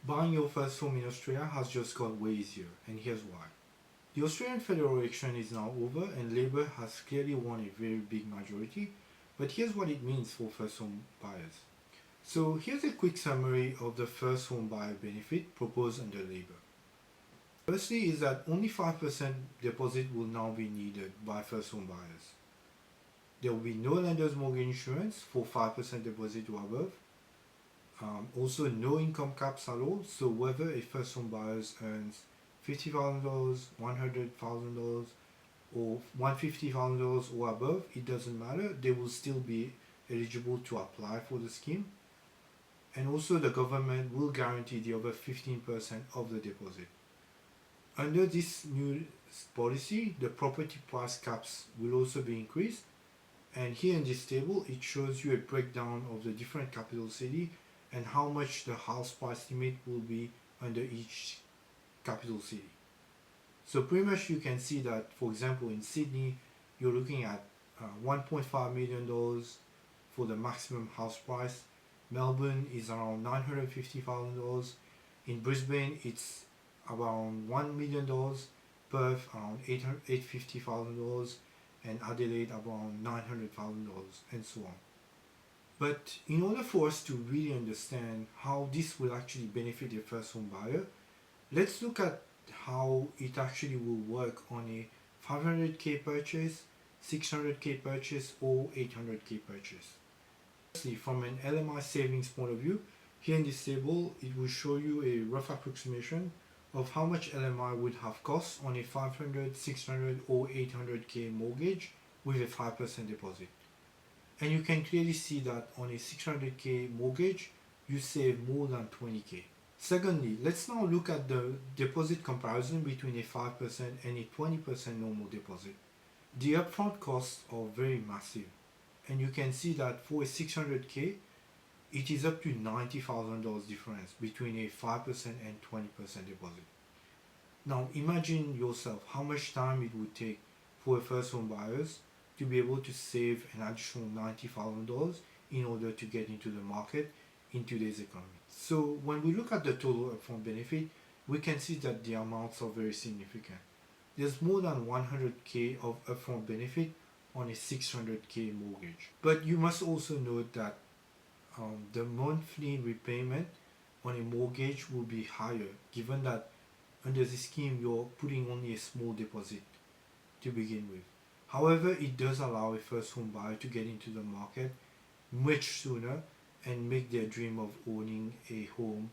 Buying your first home in Australia has just got way easier, and here's why. The Australian federal election is now over, and Labour has clearly won a very big majority, but here's what it means for first home buyers. So here's a quick summary of the first home buyer benefit proposed under Labour. Firstly is that only 5% deposit will now be needed by first home buyers. There will be no lender's mortgage insurance for 5% deposit or above. Also, no income caps at all. So whether a first home buyer earns $50,000, $100,000, or $150,000 or above, it doesn't matter. They will still be eligible to apply for the scheme. And also, the government will guarantee the other 15% of the deposit. Under this new policy, the property price caps will also be increased. And here in this table, it shows you a breakdown of the different capital city and how much the house price limit will be under each capital city. So pretty much you can see that, for example, in Sydney, you're looking at $1.5 million for the maximum house price. Melbourne is around $950,000. In Brisbane, it's around $1 million. Perth around $850,000. And Adelaide around $900,000, and so on. But in order for us to really understand how this will actually benefit a first home buyer, let's look at how it actually will work on a 500k purchase, 600k purchase, or 800k purchase. Firstly, from an LMI savings point of view, here in this table, it will show you a rough approximation of how much LMI would have cost on a 500, 600, or 800k mortgage with a 5% deposit. And you can clearly see that on a 600k mortgage, you save more than 20k. Secondly, let's now look at the deposit comparison between a 5% and a 20% normal deposit. The upfront costs are very massive, and you can see that for a 600k, it is up to $90,000 difference between a 5% and 20% deposit. Now imagine yourself how much time it would take for a first home buyers to be able to save an additional $90,000 in order to get into the market in today's economy. So when we look at the total upfront benefit, we can see that the amounts are very significant. There's more than 100k of upfront benefit on a 600k mortgage. But you must also note that the monthly repayment on a mortgage will be higher, given that under the scheme you're putting only a small deposit to begin with. However, it does allow a first home buyer to get into the market much sooner and make their dream of owning a home